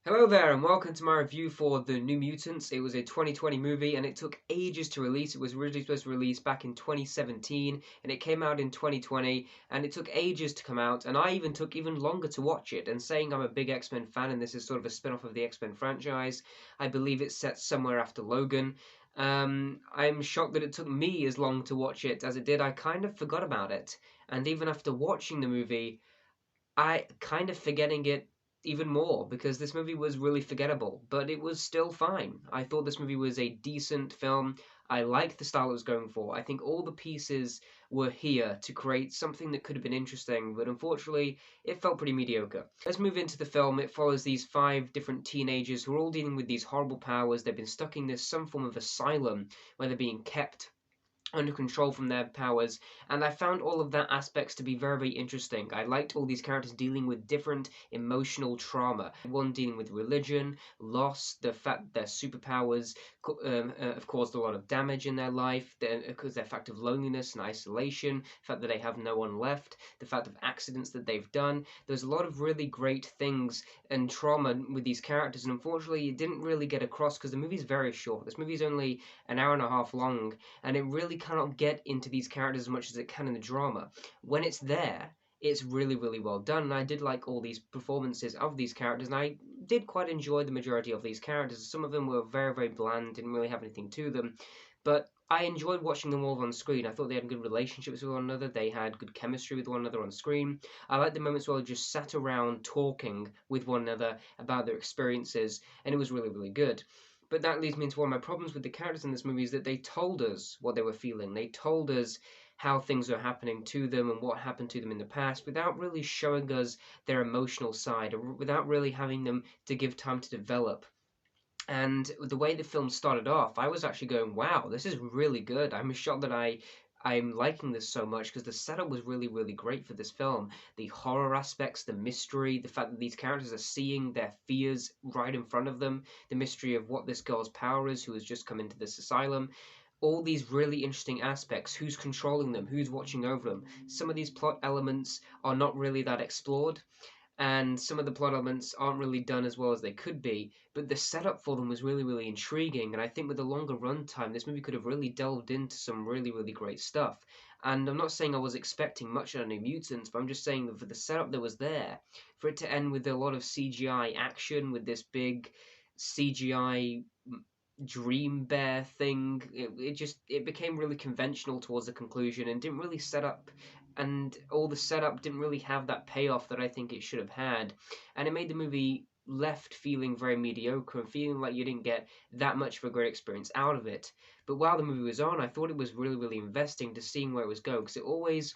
Hello there, and welcome to my review for The New Mutants. It was a 2020 movie, and it took ages to release. It was originally supposed to release back in 2017, and it came out in 2020, and it took ages to come out, and I even took even longer to watch it. And saying I'm a big X-Men fan, and this is sort of a spin-off of the X-Men franchise, I believe it's set somewhere after Logan. I'm shocked that it took me as long to watch it as it did. I kind of forgot about it, and even after watching the movie, I kind of forgetting it even more because this movie was really forgettable, but it was still fine. I thought this movie was a decent film. I liked the style it was going for. I think all the pieces were here to create something that could have been interesting, but unfortunately, it felt pretty mediocre. Let's move into the film. It follows these five different teenagers who are all dealing with these horrible powers. They've been stuck in this some form of asylum where they're being kept under control from their powers, and I found all of that aspects to be very, very interesting. I liked all these characters dealing with different emotional trauma. One dealing with religion, loss, the fact that their superpowers have caused a lot of damage in their life, because their fact of loneliness and isolation, the fact that they have no one left, the fact of accidents that they've done. There's a lot of really great things and trauma with these characters, and unfortunately it didn't really get across because the movie's very short. This movie's only an hour and a half long, and it really cannot get into these characters as much as it can in the drama. When it's there, it's really, really well done, and I did like all these performances of these characters, and I did quite enjoy the majority of these characters. Some of them were very, very bland, didn't really have anything to them, but I enjoyed watching them all on screen. I thought they had good relationships with one another, they had good chemistry with one another on screen. I liked the moments where they just sat around talking with one another about their experiences, and it was really, really good. But that leads me into one of my problems with the characters in this movie is that they told us what they were feeling. They told us how things were happening to them and what happened to them in the past without really showing us their emotional side or without really having them to give time to develop. And the way the film started off, I was actually going, wow, this is really good. I'm shocked that I'm liking this so much because the setup was really, really great for this film. The horror aspects, the mystery, the fact that these characters are seeing their fears right in front of them, the mystery of what this girl's power is who has just come into this asylum. All these really interesting aspects, who's controlling them, who's watching over them. Some of these plot elements are not really that explored, and some of the plot elements aren't really done as well as they could be, but the setup for them was really, really intriguing, and I think with a longer runtime, this movie could have really delved into some really, really great stuff. And I'm not saying I was expecting much out of New Mutants, but I'm just saying that for the setup that was there, for it to end with a lot of CGI action, with this big CGI dream bear thing, it became really conventional towards the conclusion and didn't really set up, and all the setup didn't really have that payoff that I think it should have had, and it made the movie left feeling very mediocre and feeling like you didn't get that much of a great experience out of it. But while the movie was on, I thought it was really, really investing to seeing where it was going, because it always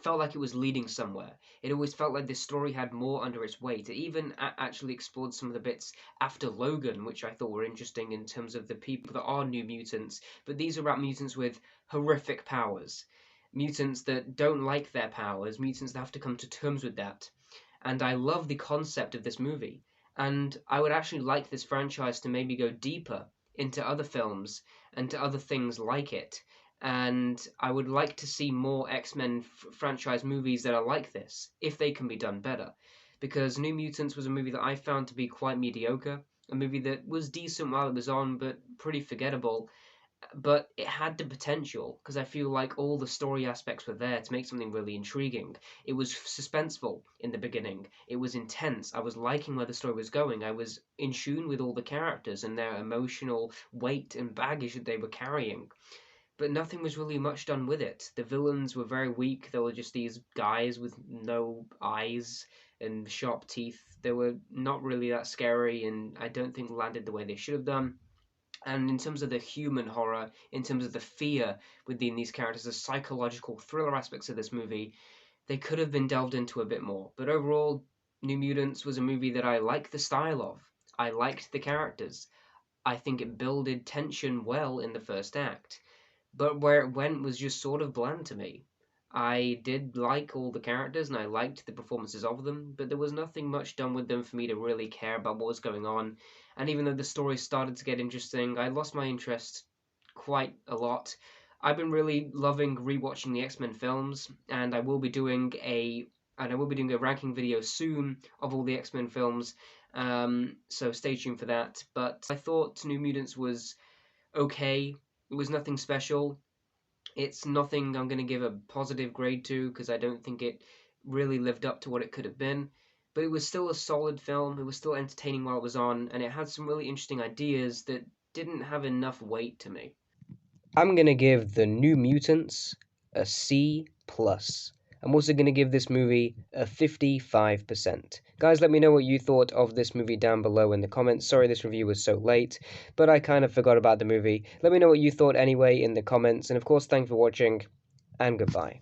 felt like it was leading somewhere. It always felt like this story had more under its weight. It even actually explored some of the bits after Logan, which I thought were interesting in terms of the people that are new mutants, but these are about mutants with horrific powers. Mutants that don't like their powers, mutants that have to come to terms with that. And I love the concept of this movie. And I would actually like this franchise to maybe go deeper into other films and to other things like it. And I would like to see more X-Men franchise movies that are like this, if they can be done better. Because New Mutants was a movie that I found to be quite mediocre, a movie that was decent while it was on, but pretty forgettable. But it had the potential, because I feel like all the story aspects were there to make something really intriguing. It was suspenseful in the beginning, it was intense, I was liking where the story was going, I was in tune with all the characters and their emotional weight and baggage that they were carrying, but nothing was really much done with it. The villains were very weak. They were just these guys with no eyes and sharp teeth. They were not really that scary, and I don't think landed the way they should have done. And in terms of the human horror, in terms of the fear within these characters, the psychological thriller aspects of this movie, they could have been delved into a bit more. But overall, New Mutants was a movie that I liked the style of. I liked the characters. I think it builded tension well in the first act, but where it went was just sort of bland to me. I did like all the characters and I liked the performances of them, but there was nothing much done with them for me to really care about what was going on. And even though the story started to get interesting, I lost my interest quite a lot. I've been really loving rewatching the X-Men films, and I will be doing a and I will be doing a ranking video soon of all the X-Men films, so stay tuned for that. But I thought New Mutants was okay. It was nothing special. It's nothing I'm going to give a positive grade to because I don't think it really lived up to what it could have been. But it was still a solid film. It was still entertaining while it was on, and it had some really interesting ideas that didn't have enough weight to me. I'm going to give The New Mutants a C+. I'm also going to give this movie a 55%. Guys, let me know what you thought of this movie down below in the comments. Sorry this review was so late, but I kind of forgot about the movie. Let me know what you thought anyway in the comments, and of course, thanks for watching, and goodbye.